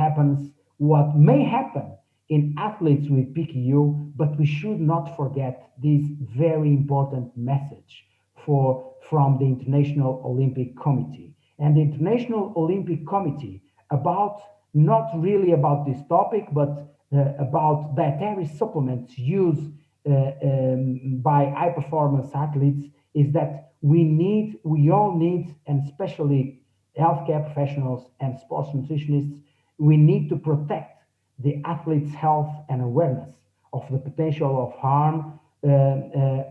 may happen in athletes with PKU, but we should not forget this very important message from the International Olympic Committee. And the International Olympic Committee, about not really about this topic, but about dietary supplements used by high performance athletes, is that we all need, and especially healthcare professionals and sports nutritionists, we need to protect the athlete's health and awareness of the potential of harm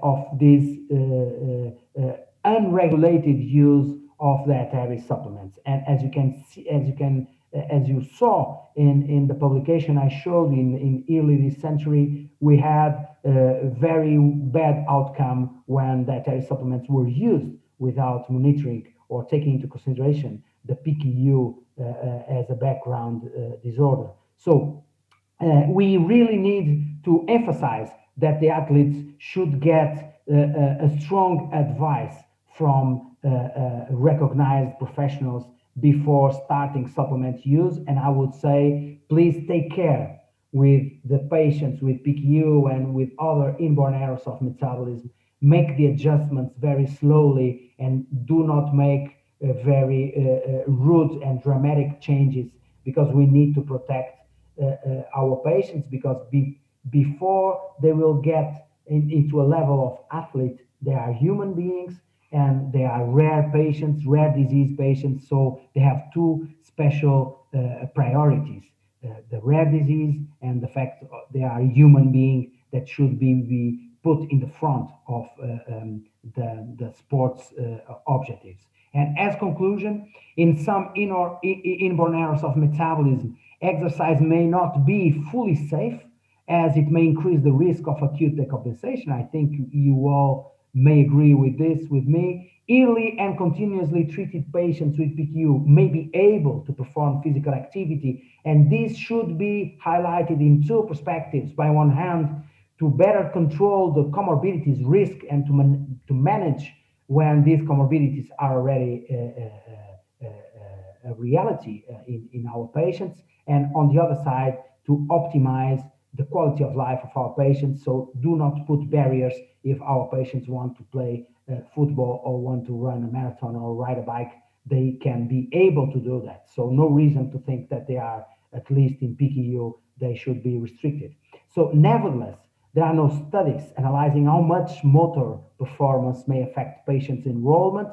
of this unregulated use of dietary supplements. And as you can see, as you saw in the publication I showed in early this century, we had a very bad outcome when dietary supplements were used without monitoring or taking into consideration the PKU as a background disorder. So we really need to emphasize that the athletes should get a strong advice from recognized professionals before starting supplement use. And I would say, please take care with the patients with PKU and with other inborn errors of metabolism. Make the adjustments very slowly and do not make very rude and dramatic changes, because we need to protect our patients, because before they will get into a level of athlete, they are human beings, and they are rare patients, rare disease patients. So they have two special priorities: the rare disease and the fact they are a human being that should be put in the front of the sports objectives. And as conclusion, in some inborn errors of metabolism, exercise may not be fully safe as it may increase the risk of acute decompensation. I think you all may agree with this with me. Early and continuously treated patients with PKU may be able to perform physical activity, and this should be highlighted in two perspectives. By one hand, to better control the comorbidities risk and to manage when these comorbidities are already a reality in our patients, and on the other side, to optimize the quality of life of our patients. So do not put barriers if our patients want to play football or want to run a marathon or ride a bike. They can be able to do that. So no reason to think that they are, at least in PKU, they should be restricted. So nevertheless, there are no studies analyzing how much motor performance may affect patients' enrollment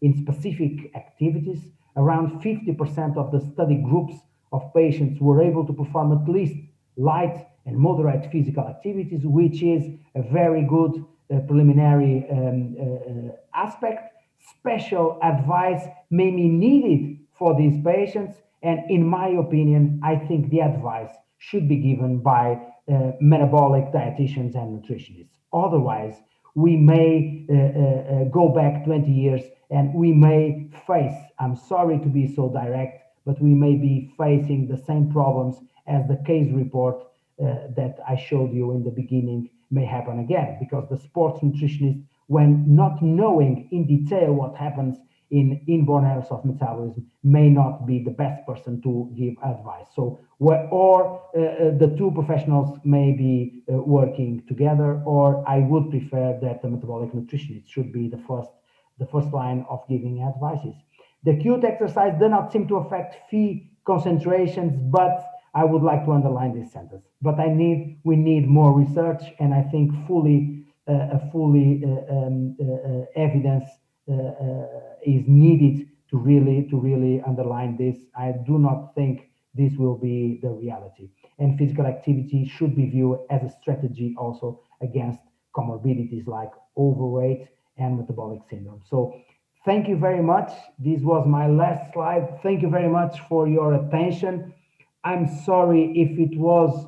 in specific activities. Around 50% of the study groups of patients were able to perform at least light and moderate physical activities, which is a very good preliminary aspect. Special advice may be needed for these patients, and in my opinion, I think the advice should be given by metabolic dietitians and nutritionists. Otherwise, we may go back 20 years and we may face, I'm sorry to be so direct, but we may be facing the same problems as the case report that I showed you in the beginning may happen again, because the sports nutritionist, when not knowing in detail what happens in inborn errors of metabolism, may not be the best person to give advice. So, the two professionals may be working together, or I would prefer that the metabolic nutritionist should be the first line of giving advices. The acute exercise does not seem to affect Phe concentrations, but I would like to underline this sentence. But we need more research, and I think evidence is needed to really underline this. I do not think this will be the reality. And physical activity should be viewed as a strategy also against comorbidities like overweight and metabolic syndrome. So thank you very much. This was my last slide. Thank you very much for your attention. I'm sorry if it was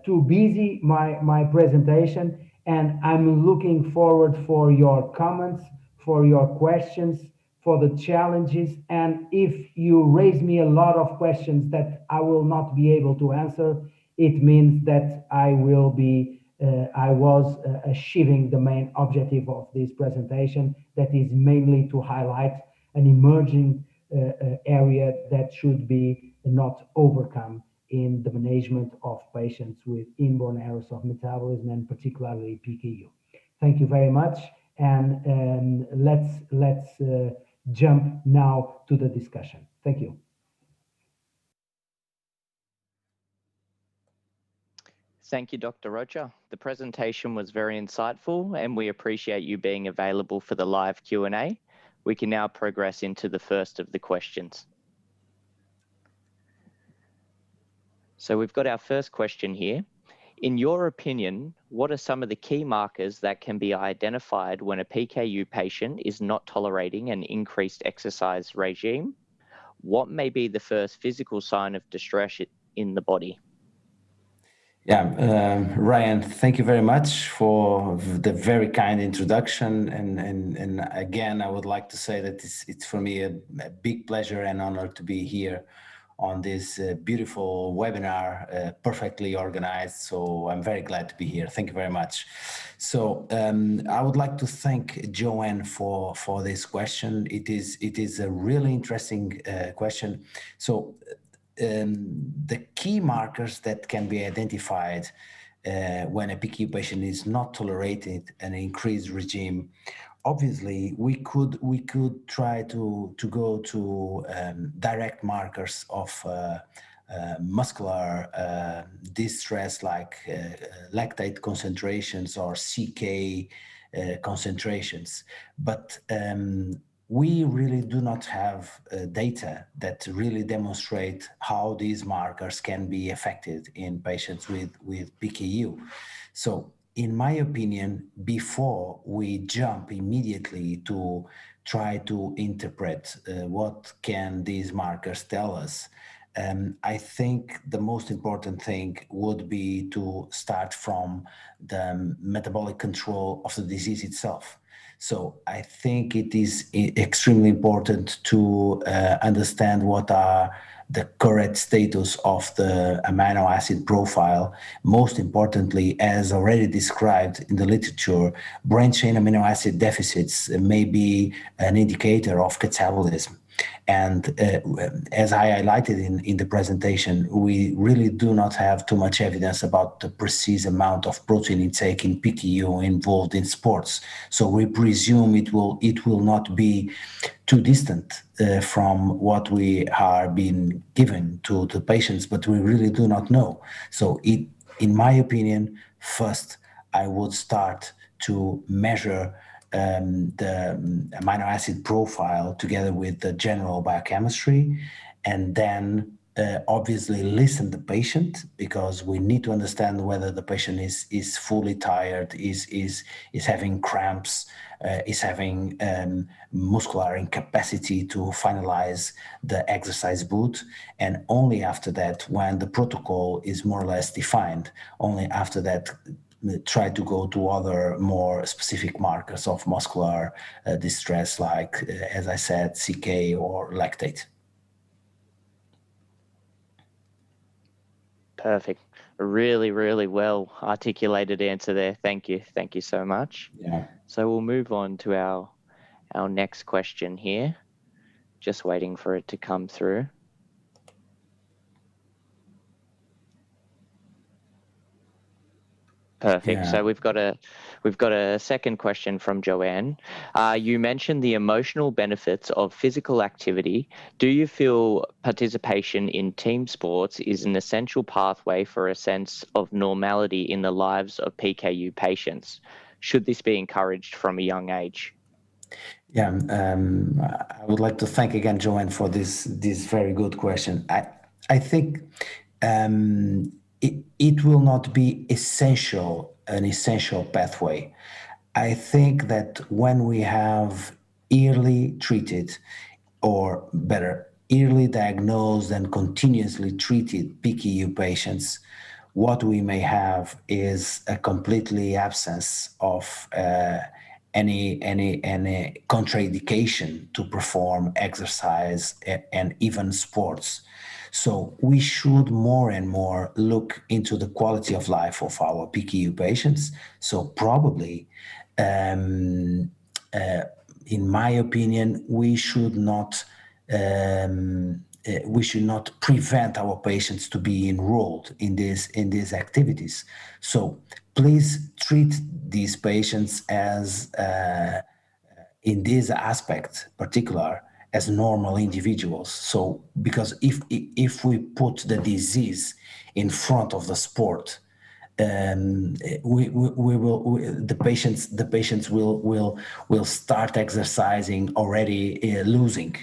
too busy, my presentation, and I'm looking forward for your comments, for your questions, for the challenges. And if you raise me a lot of questions that I will not be able to answer, it means that I was achieving the main objective of this presentation, that is mainly to highlight an emerging area that should be not overcome in the management of patients with inborn errors of metabolism, and particularly PKU. Thank you very much, and let's jump now to the discussion. Thank you. Thank you, Dr. Rocha. The presentation was very insightful, and we appreciate you being available for the live Q&A. We can now progress into the first of the questions. So we've got our first question here. In your opinion, what are some of the key markers that can be identified when a PKU patient is not tolerating an increased exercise regime? What may be the first physical sign of distress in the body? Yeah, Ryan, thank you very much for the very kind introduction. And again, I would like to say that it's for me a big pleasure and honor to be here on this beautiful webinar, perfectly organized. So I'm very glad to be here. Thank you very much. So I would like to thank Joanne for this question. It is a really interesting question. So the key markers that can be identified when a PKU patient is not tolerating an increased regime, obviously we could try to go to direct markers of muscular distress, like lactate concentrations or CK concentrations, but we really do not have data that really demonstrate how these markers can be affected in patients with PKU. So in my opinion, before we jump immediately to try to interpret what can these markers tell us, I think the most important thing would be to start from the metabolic control of the disease itself. So I think it is extremely important to understand what are the correct status of the amino acid profile. Most importantly, as already described in the literature, brain chain amino acid deficits may be an indicator of catabolism. And as I highlighted in the presentation, we really do not have too much evidence about the precise amount of protein intake in PKU involved in sports. So we presume it will not be too distant from what we are being given to the patients, but we really do not know. So in my opinion, first I would start to measure the amino acid profile together with the general biochemistry, and then obviously listen to the patient, because we need to understand whether the patient is fully tired, is having cramps, is having muscular incapacity to finalize the exercise boot. And only after that, when the protocol is more or less defined, only after that try to go to other more specific markers of muscular distress, like, as I said, CK or lactate. Perfect. A really, really well articulated answer there. Thank you. Thank you so much. Yeah. So we'll move on to our next question here. Just waiting for it to come through. Perfect. Yeah. So we've got a second question from Joanne. You mentioned the emotional benefits of physical activity. Do you feel participation in team sports is an essential pathway for a sense of normality in the lives of PKU patients? Should this be encouraged from a young age? Yeah, I would like to thank again Joanne for this very good question. I think it will not be an essential pathway. I think that when we have early treated, or better, early diagnosed and continuously treated PKU patients, what we may have is a completely absence of any contraindication to perform exercise and even sports. So we should more and more look into the quality of life of our PKU patients. So probably, in my opinion, we should not prevent our patients to be enrolled in these activities. So please treat these patients as in this aspect particular as normal individuals. So because if we put the disease in front of the sport, the patients will start exercising already losing,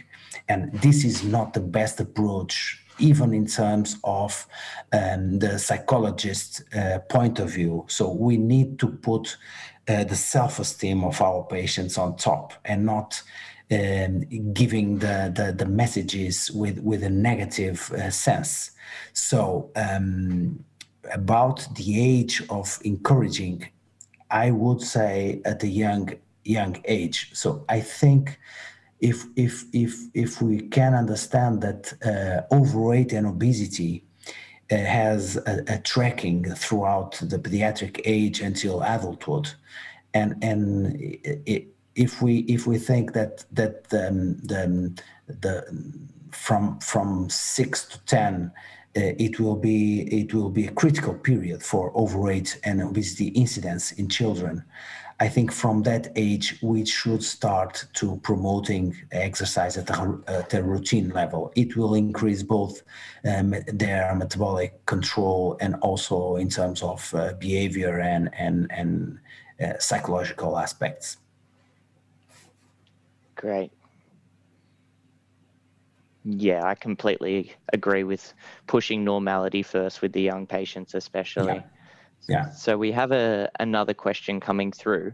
and this is not the best approach, even in terms of the psychologist point of view. So we need to put the self-esteem of our patients on top, and not giving the messages with a negative sense. So about the age of encouraging, I would say at a young age. So I think if we can understand that overweight and obesity has a tracking throughout the pediatric age until adulthood, and if we think that from 6 to 10, it will be a critical period for overweight and obesity incidence in children. I think from that age we should start to promoting exercise at a routine level. It will increase both their metabolic control and also in terms of behavior and psychological aspects. Great. Yeah, I completely agree with pushing normality first with the young patients, especially. Yeah. So we have another question coming through.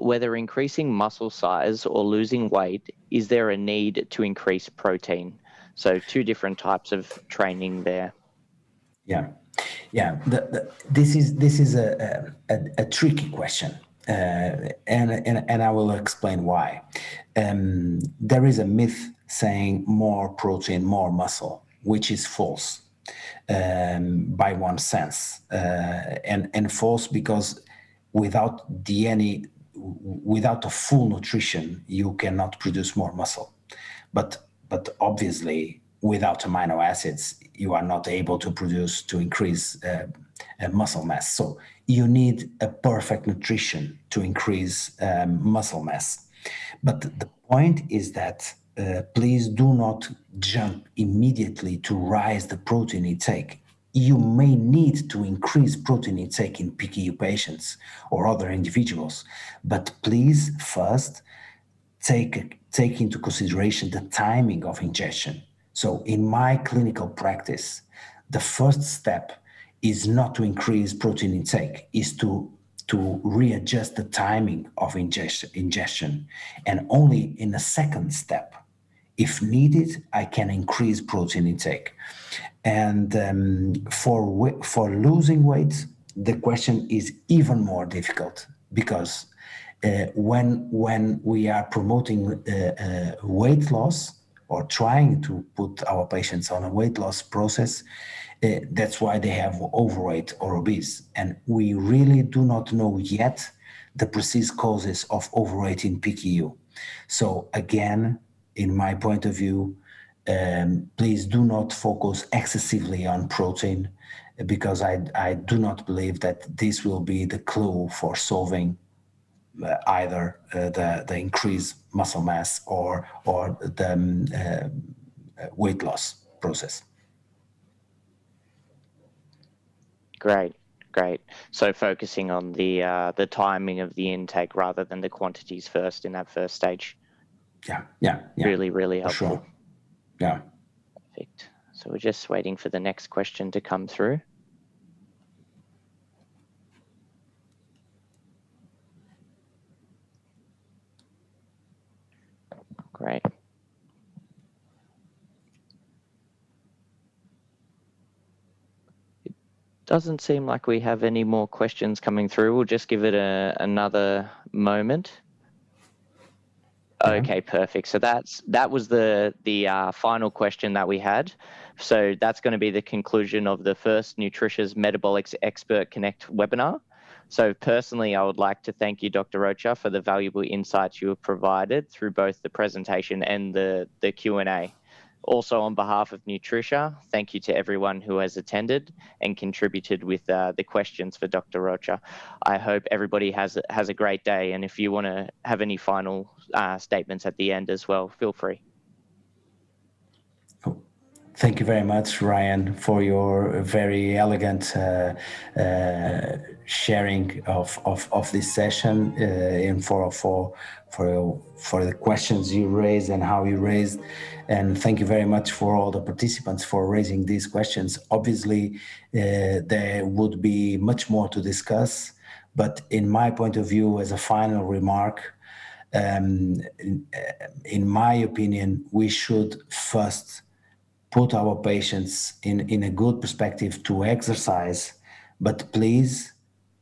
Whether increasing muscle size or losing weight, is there a need to increase protein? So two different types of training there. Yeah, yeah. This is a tricky question, and I will explain why. There is a myth saying more protein, more muscle, which is false by one sense, and false because without without a full nutrition, you cannot produce more muscle. But obviously, without amino acids, you are not able to increase muscle mass. So you need a perfect nutrition to increase muscle mass. But the point is that please do not jump immediately to rise the protein intake. You may need to increase protein intake in PKU patients or other individuals, but please first take into consideration the timing of ingestion. So in my clinical practice, the first step is not to increase protein intake, is to readjust the timing of ingestion. And only in a second step, if needed, I can increase protein intake. And for losing weight, the question is even more difficult because when we are promoting weight loss or trying to put our patients on a weight loss process, that's why they have overweight or obese. And we really do not know yet the precise causes of overweight in PKU. So again, in my point of view, please do not focus excessively on protein because I do not believe that this will be the clue for solving either the increased muscle mass or the weight loss process. Great. So focusing on the timing of the intake rather than the quantities first in that first stage. Yeah. Really helpful. Sure. Yeah. Perfect. So we're just waiting for the next question to come through. Great. It doesn't seem like we have any more questions coming through. We'll just give it another moment. Okay, perfect. So that was the final question that we had. So that's going to be the conclusion of the first Nutritious Metabolics Expert Connect webinar. So personally, I would like to thank you, Dr. Rocha, for the valuable insights you have provided through both the presentation and the Q&A. Also, on behalf of Nutritia, thank you to everyone who has attended and contributed with the questions for Dr. Rocha. I hope everybody has a great day, and if you want to have any final statements at the end as well, feel free. Thank you very much, Ryan, for your very elegant sharing of this session and for the questions you raised and how you raised. And thank you very much for all the participants for raising these questions. Obviously, there would be much more to discuss, but in my point of view, as a final remark, in my opinion, we should first put our patients in a good perspective to exercise, but please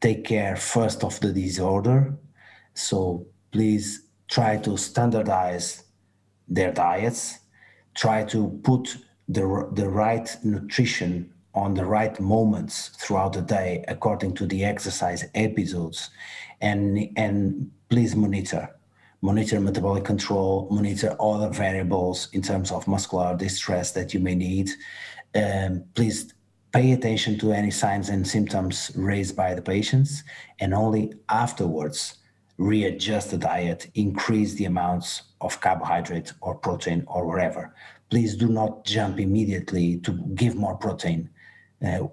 take care first of the disorder. So please try to standardize their diets, try to put the right nutrition on the right moments throughout the day according to the exercise episodes, and please monitor metabolic control, monitor other variables in terms of muscular distress that you may need. Please pay attention to any signs and symptoms raised by the patients, and only afterwards readjust the diet, increase the amounts of carbohydrate or protein or whatever. Please do not jump immediately to give more protein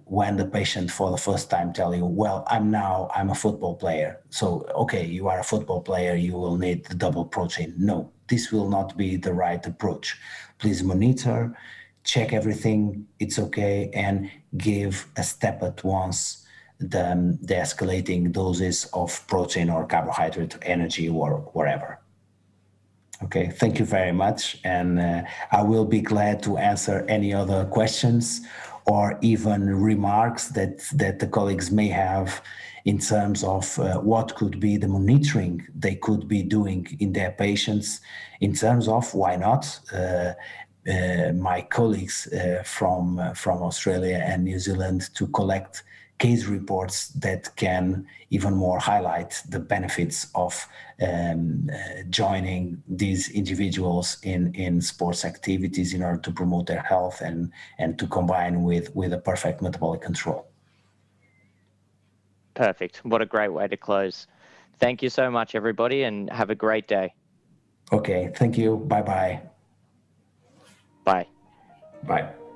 when the patient for the first time tell you, well, I'm a football player. So, okay, you are a football player, you will need the double protein. No, this will not be the right approach. Please monitor, check everything, it's okay, and give a step at once the escalating doses of protein or carbohydrate, energy, or whatever. Okay, thank you very much. And I will be glad to answer any other questions or even remarks that the colleagues may have in terms of what could be the monitoring they could be doing in their patients, in terms of why not my colleagues from Australia and New Zealand to collect case reports that can even more highlight the benefits of joining these individuals in sports activities in order to promote their health and to combine with a perfect metabolic control. Perfect. What a great way to close. Thank you so much, everybody, and have a great day. Okay, thank you. Bye-bye. Bye. Bye.